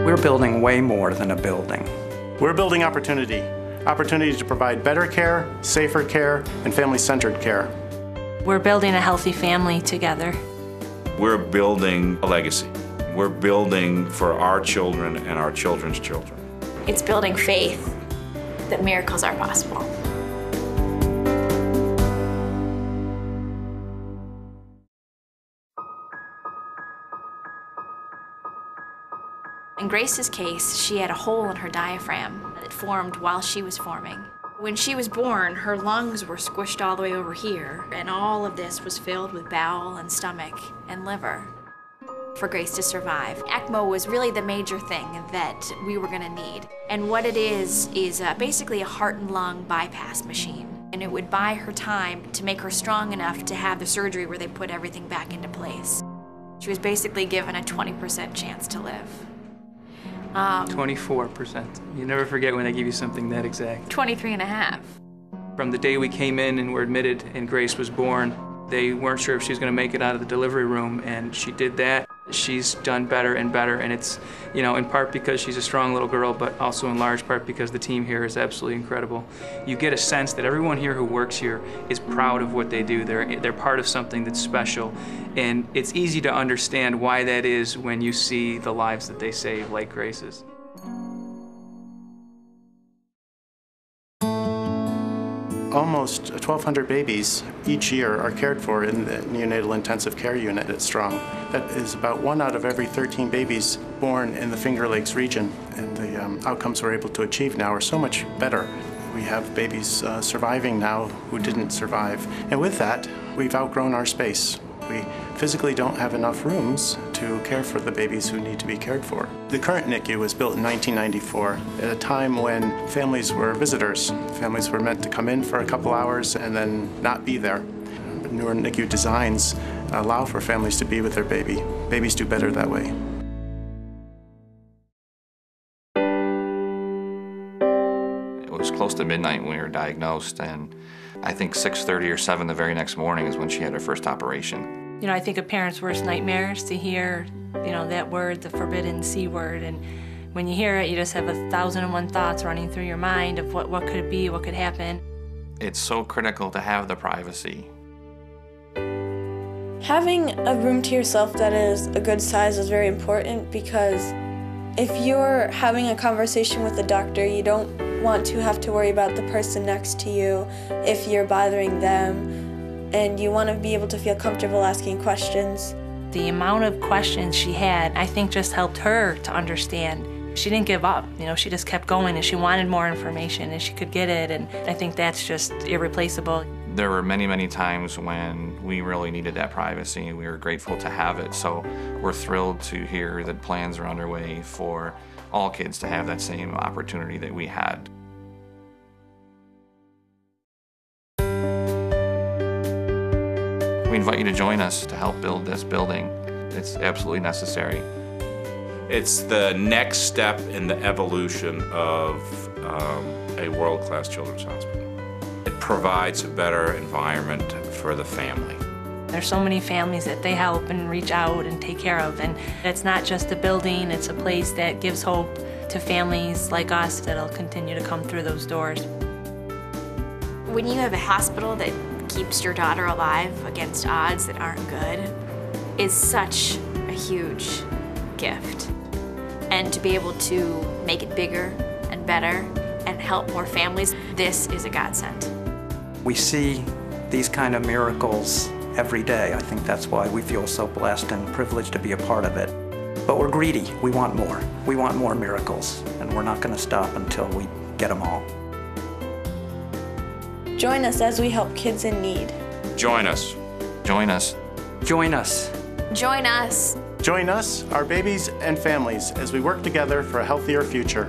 We're building way more than a building. We're building opportunity. Opportunity to provide better care, safer care, and family-centered care. We're building a healthy family together. We're building a legacy. We're building for our children and our children's children. It's building faith that miracles are possible. In Grace's case, she had a hole in her diaphragm that formed while she was forming. When she was born, her lungs were squished all the way over here, and all of this was filled with bowel and stomach and liver for Grace to survive. ECMO was really the major thing that we were gonna need. And what it is basically a heart and lung bypass machine. And it would buy her time to make her strong enough to have the surgery where they put everything back into place. She was basically given a 20% chance to live. 24%. You never forget when they give you something that exact. 23.5. From the day we came in and were admitted and Grace was born, they weren't sure if she was going to make it out of the delivery room, and she did that. She's done better and better, and it's, you know, in part because she's a strong little girl, but also in large part because the team here is absolutely incredible. You get a sense that everyone here who works here is proud of what they do. They're part of something that's special, and it's easy to understand why that is when you see the lives that they save, like Grace's. Almost 1,200 babies each year are cared for in the neonatal intensive care unit at Strong. That is about 1 out of every 13 babies born in the Finger Lakes region, and the outcomes we're able to achieve now are so much better. We have babies surviving now who didn't survive, and with that, we've outgrown our space. We physically don't have enough rooms to care for the babies who need to be cared for. The current NICU was built in 1994 at a time when families were visitors. Families were meant to come in for a couple hours and then not be there. The newer NICU designs allow for families to be with their baby. Babies do better that way. It was close to midnight when we were diagnosed, and I think 6:30 or 7 the very next morning is when she had her first operation. You know, I think a parent's worst nightmare is to hear, you know, that word, the forbidden C word, and when you hear it, you just have 1,001 thoughts running through your mind of what could it be, what could happen. It's so critical to have the privacy. Having a room to yourself that is a good size is very important, because if you're having a conversation with a doctor, you don't want to have to worry about the person next to you if you're bothering them, and you want to be able to feel comfortable asking questions. The amount of questions she had, I think, just helped her to understand. She didn't give up, you know, she just kept going, and she wanted more information, and she could get it, and I think that's just irreplaceable. There were many, many times when we really needed that privacy, and we were grateful to have it, so we're thrilled to hear that plans are underway for all kids to have that same opportunity that we had. We invite you to join us to help build this building. It's absolutely necessary. It's the next step in the evolution of a world-class children's hospital. It provides a better environment for the family. There's so many families that they help and reach out and take care of, and it's not just a building, it's a place that gives hope to families like us that'll continue to come through those doors. When you have a hospital that keeps your daughter alive against odds that aren't good is such a huge gift. And to be able to make it bigger and better and help more families, this is a godsend. We see these kind of miracles every day. I think that's why we feel so blessed and privileged to be a part of it. But we're greedy. We want more. We want more miracles, and we're not going to stop until we get them all. Join us as we help kids in need. Join us. Join us. Join us. Join us. Join us, our babies and families, as we work together for a healthier future.